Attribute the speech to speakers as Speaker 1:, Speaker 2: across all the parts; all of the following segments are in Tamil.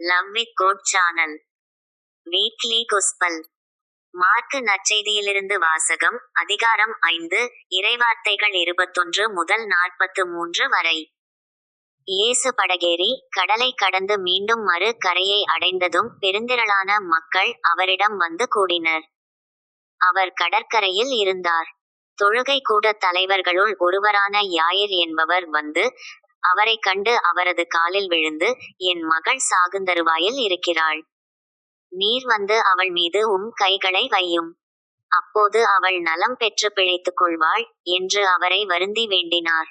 Speaker 1: Love with God channel weekly gospel. Mark நற்செய்தியிலிருந்து வாசகம். அதிகாரம் 5, இறைவார்த்தைகள் 21 முதல் 43 வரை. இயேசு படகேறி கடலை கடந்து மீண்டும் மறு கரையை அடைந்ததும் பெருந்திரளான மக்கள் அவரிடம் வந்து கூடினர். அவர் கடற்கரையில் இருந்தார். தொழுகை கூட தலைவர்களுள் ஒருவரான யாயிர் என்பவர் வந்து அவரை கண்டு அவரது காலில் விழுந்து, என் மகள் சாகுந்தருவாயில் இருக்கிறாள். நீர் வந்து அவள் மீது கைகளை வையும். அப்போது அவள் நலம் பெற்று பிழைத்துக் கொள்வாள் என்று அவரை வருந்தி வேண்டினார்.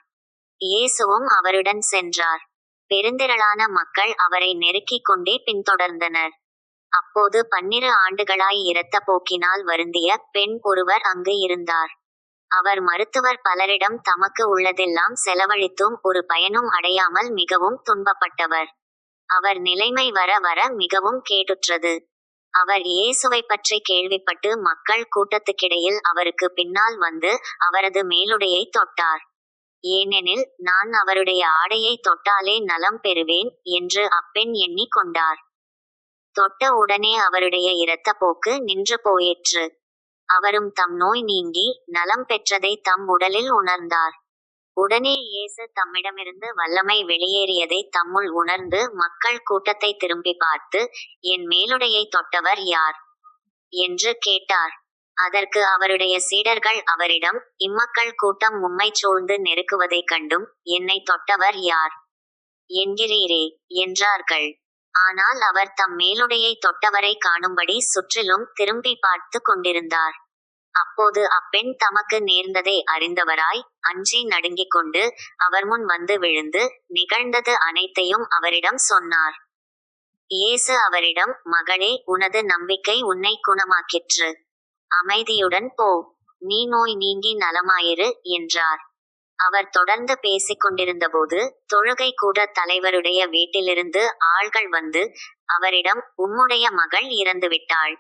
Speaker 1: இயேசுவும் அவருடன் சென்றார். பெருந்திரளான மக்கள் அவரை நெருக்கிக் கொண்டே பின்தொடர்ந்தனர். அப்போது 12 ஆண்டுகளாய் இரத்த போக்கினால் வருந்திய பெண் ஒருவர் அங்கு இருந்தார். அவர் மருத்துவர் பலரிடம் தமக்கு உள்ளதெல்லாம் செலவழித்தும் ஒரு பயனும் அடையாமல் மிகவும் துன்பப்பட்டவர். அவர் நிலைமை வர வர மிகவும் கேடுற்றது. அவர் இயேசுவை பற்றி கேள்விப்பட்டு மக்கள் கூட்டத்துக்கிடையில் அவருக்கு பின்னால் வந்து அவரது மேலுடையை தொட்டார். ஏனெனில், நான் அவருடைய ஆடையை தொட்டாலே நலம் பெறுவேன் என்று அப்பெண் எண்ணிக் கொண்டார். தொட்ட உடனே அவருடைய இரத்த போக்கு நின்று போயிற்று. அவரும் தம் நோய் நீங்கி நலம் பெற்றதை தம் உடலில் உணர்ந்தார். உடனே இயேசு தம்மிடமிருந்து வல்லமை வெளியேறியதை தம்முள் உணர்ந்து மக்கள் கூட்டத்தை திரும்பி பார்த்து, என் மேலுடையை தொட்டவர் யார் என்று கேட்டார். அதற்கு அவருடைய சீடர்கள் அவரிடம், இம்மக்கள் கூட்டம் உம்மைச் சூழ்ந்து நெருக்குவதைக் கண்டும் என்னை தொட்டவர் யார் என்கிறீரே என்றார்கள். ஆனால் அவர் தம் மேலுடையை தொட்டவரை காணும்படி சுற்றிலும் திரும்பி பார்த்து கொண்டிருந்தார். அப்போது அப்பெண் தமக்கு நேர்ந்ததை அறிந்தவராய் அஞ்சி நடுங்கிக் கொண்டு அவர் முன் வந்து விழுந்து நிகழ்ந்தது அனைத்தையும் அவரிடம் சொன்னார். இயேசு அவரிடம், மகளே, உனது நம்பிக்கை உன்னை குணமாக்கிற்று. அமைதியுடன் போ. நீ நோய் நீங்கி நலமாயிரு என்றார். அவர் தொடர்ந்து பேசிக் கொண்டிருந்தபோது தொழுகை கூட தலைவருடைய வீட்டிலிருந்து ஆள்கள் வந்து அவரிடம், உம்முடைய மகள் இறந்துவிட்டாள்.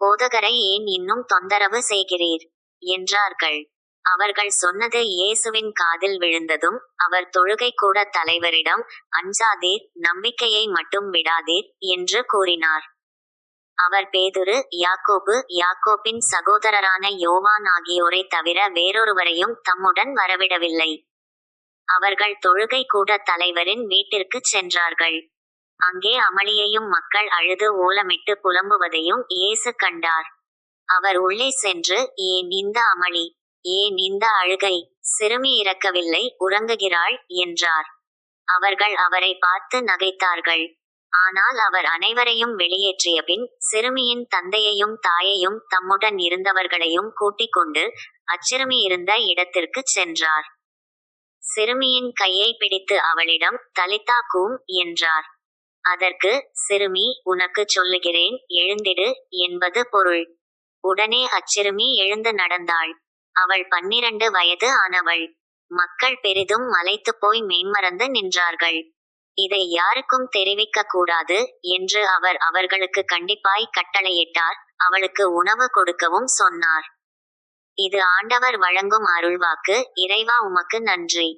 Speaker 1: போதகரை ஏன் இன்னும் தொந்தரவு செய்கிறீர் என்றார்கள். அவர்கள் சொன்னது இயேசுவின் காதில் விழுந்ததும் அவர் தொழுகை கூட தலைவரிடம், அஞ்சாதீர், நம்பிக்கையை மட்டும் விடாதீர் என்று கூறினார். அவர் பேதுரு, யாக்கோபு, யாக்கோபின் சகோதரரான யோவான் ஆகியோரை தவிர வேறொருவரையும் தம்முடன் வரவிடவில்லை. அவர்கள் தொழுகை கூட தலைவரின் வீட்டிற்குச் சென்றார்கள். அங்கே அமளியையும் மக்கள் அழுது ஓலமிட்டு புலம்புவதையும் இயேசு கண்டார். அவர் உள்ளே சென்று, ஏன் இந்த அமளி, ஏன் இந்த அழுகை, சிறுமி இறக்கவில்லை, உறங்குகிறாள் என்றார். அவர்கள் அவரை பார்த்து நகைத்தார்கள். ஆனால் அவர் அனைவரையும் வெளியேற்றிய பின் சிறுமியின் தந்தையையும் தாயையும் தம்முடன் இருந்தவர்களையும் கூட்டிக் கொண்டு அச்சிறுமி இருந்த இடத்திற்குச் சென்றார். சிறுமியின் கையை பிடித்து அவளிடம், தலித்தா கூம் என்றார். அதற்கு, சிறுமி, உனக்குச் சொல்லுகிறேன், எழுந்திடு என்பது பொருள். உடனே அச்சிறுமி எழுந்து நடந்தாள். அவள் 12 வயது ஆனவள். மக்கள் பெரிதும் மலைத்துப் போய் மெய்மறந்து நின்றார்கள். இதை யாருக்கும் தெரிவிக்க கூடாது என்று அவர் அவர்களுக்கு கண்டிப்பாய் கட்டளையிட்டார். அவளுக்கு உணவு கொடுக்கவும் சொன்னார். இது ஆண்டவர் வழங்கும் அருள்வாக்கு. இறைவா, உமக்கு நன்றி.